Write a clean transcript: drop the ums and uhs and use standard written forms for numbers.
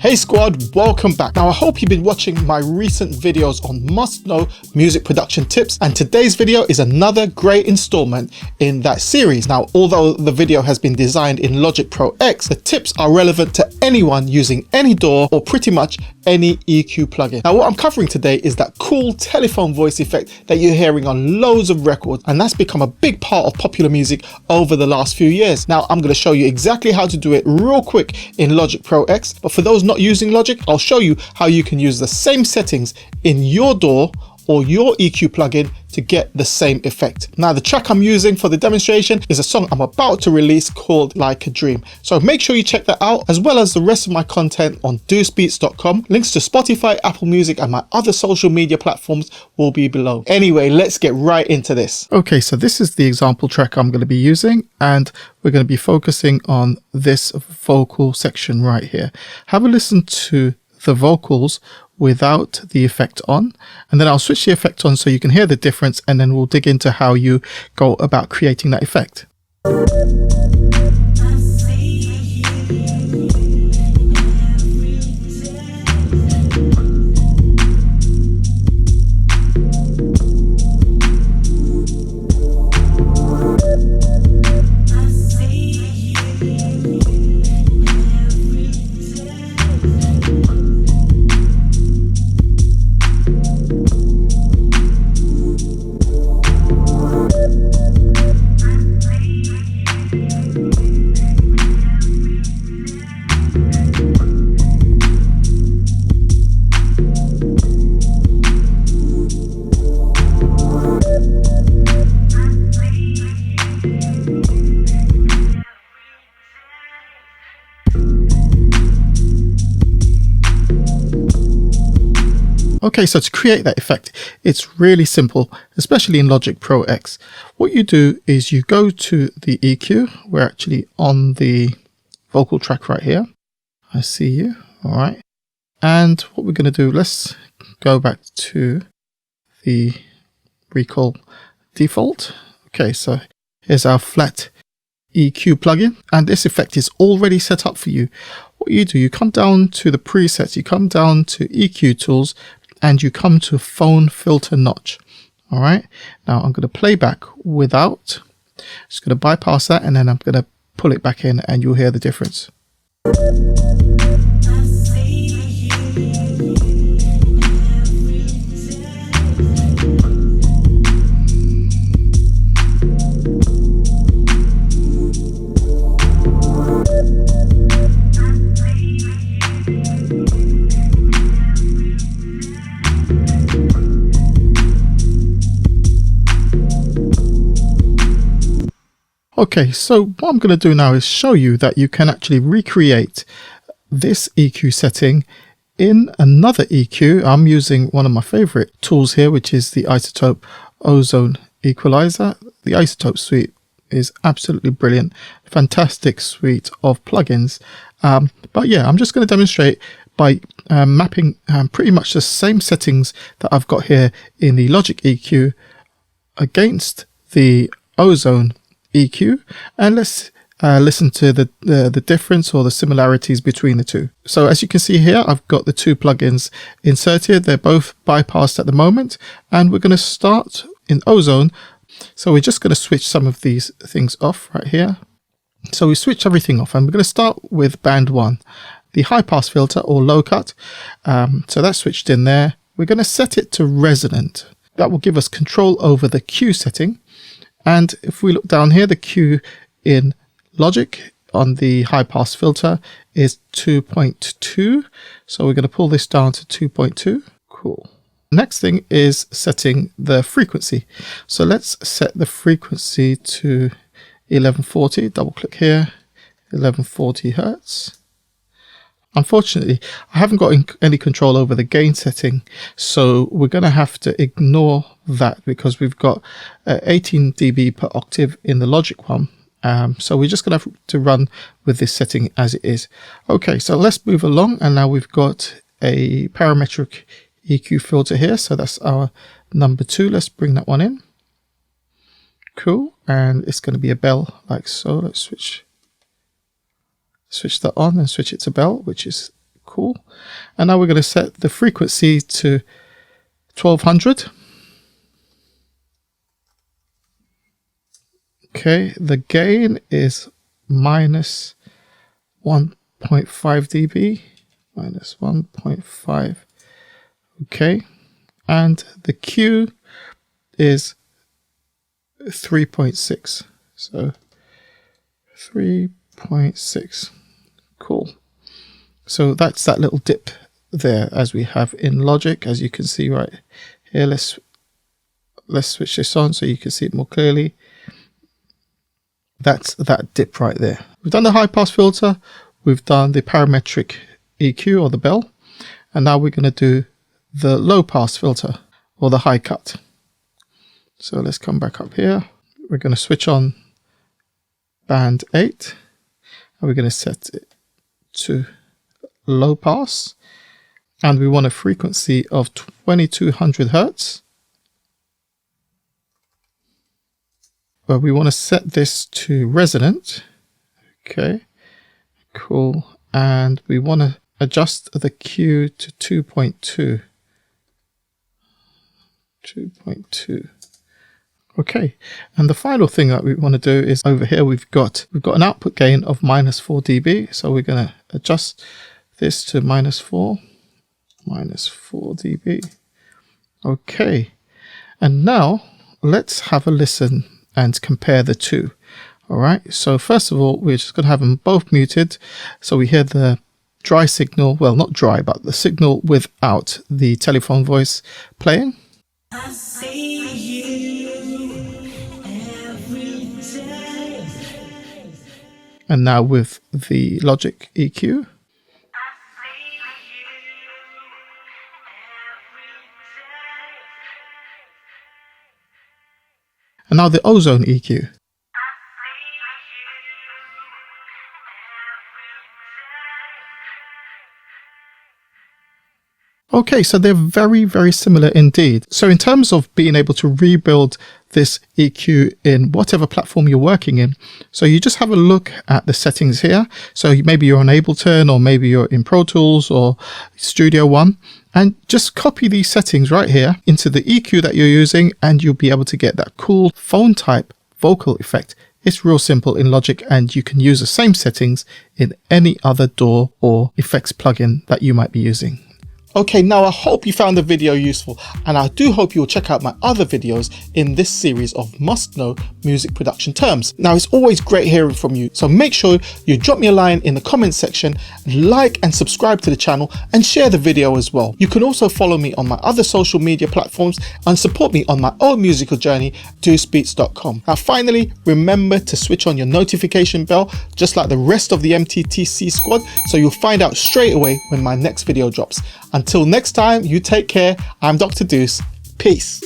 Hey squad, welcome back. Now I hope you've been watching my recent videos on must-know music production tips, and today's video is another great installment in that series. Now although the video has been designed in Logic Pro X, the tips are relevant to anyone using any DAW or pretty much any EQ plugin. Now what I'm covering today is that cool telephone voice effect that you're hearing on loads of records, and that's become a big part of popular music over the last few years. Now I'm going to show you exactly how to do it real quick in Logic Pro X, but for those not using Logic, I'll show you how you can use the same settings in your DAW or your EQ plugin to get the same effect. Now the track I'm using for the demonstration is a song I'm about to release called Like a Dream. So make sure you check that out, as well as the rest of my content on ducebeats.com. Links to Spotify, Apple Music and my other social media platforms will be below. Anyway, let's get right into this. Okay, so this is the example track I'm going to be using, and we're going to be focusing on this vocal section right here. Have a listen to the vocals without the effect on, and then I'll switch the effect on so you can hear the difference, and then we'll dig into how you go about creating that effect. Okay, so to create that effect, it's really simple, especially in Logic Pro X. What you do is you go to the EQ. We're actually on the vocal track right here. I see you. All right. And what we're going to do, let's go back to the recall default. Okay, so here's our flat EQ plugin, and this effect is already set up for you. What you do, you come down to the presets, you come down to EQ tools, and you come to phone filter notch. All right, now I'm going to play back without, just going to bypass that, and then I'm going to pull it back in, and you'll hear the difference. Okay, so what I'm going to do now is show you that you can actually recreate this EQ setting in another EQ. I'm using one of my favorite tools here, which is the Isotope Ozone Equalizer. The Isotope suite is absolutely brilliant, fantastic suite of plugins. But yeah, I'm just going to demonstrate by mapping pretty much the same settings that I've got here in the Logic EQ against the Ozone EQ, and let's listen to the difference or the similarities between the two. So as you can see here, I've got the two plugins inserted. They're both bypassed at the moment, and we're going to start in Ozone. So we're just going to switch some of these things off right here. So we switch everything off, and we're going to start with band 1, the high pass filter or low cut. So that's switched in there. We're going to set it to resonant. That will give us control over the Q setting. And if we look down here, the Q in Logic on the high pass filter is 2.2. So we're going to pull this down to 2.2. Cool. Next thing is setting the frequency. So let's set the frequency to 1140. Double click here, 1140 Hertz. Unfortunately, I haven't got any control over the gain setting, so we're going to have to ignore that because we've got 18 dB per octave in the Logic one. So we're just going to have to run with this setting as it is. Okay, so let's move along, and now we've got a parametric EQ filter here. So that's our number 2. Let's bring that one in. Cool, and it's going to be a bell like so. Let's switch that on and switch it to bell, which is cool. Cool. And now we're going to set the frequency to 1200. Okay, the gain is minus 1.5 dB, minus 1.5. Okay, and the Q is 3.6. So 3.6. Cool. So that's that little dip there as we have in Logic, as you can see right here. Let's switch this on so you can see it more clearly. That's that dip right there. We've done the high pass filter, we've done the parametric EQ or the bell, and now we're going to do the low pass filter or the high cut. So let's come back up here. We're going to switch on band 8 and we're going to set it to low pass, and we want a frequency of 2200 Hertz. But we want to set this to resonant. Okay, cool. And we want to adjust the Q to 2.2. 2.2. Okay, and the final thing that we want to do is over here we've got an output gain of minus 4 dB. So we're going to adjust this to minus 4 dB. Okay, and now let's have a listen and compare the two. All right, so first of all, we're just going to have them both muted. So we hear the dry signal, well, not dry, but the signal without the telephone voice playing. I see you every day. And now with the Logic EQ. And now the Ozone EQ. Okay, so they're very, very similar indeed. So in terms of being able to rebuild this EQ in whatever platform you're working in, so you just have a look at the settings here. So maybe you're on Ableton, or maybe you're in Pro Tools or Studio One, and just copy these settings right here into the EQ that you're using, and you'll be able to get that cool phone type vocal effect. It's real simple in Logic, and you can use the same settings in any other DAW or effects plugin that you might be using. Okay, now I hope you found the video useful, and I do hope you'll check out my other videos in this series of must-know music production terms. Now, it's always great hearing from you, so make sure you drop me a line in the comments section, like and subscribe to the channel, and share the video as well. You can also follow me on my other social media platforms and support me on my own musical journey, ducebeats.com. Now, finally, remember to switch on your notification bell, just like the rest of the MTTC squad, so you'll find out straight away when my next video drops. Until next time, you take care. I'm Dr. Duce. Peace.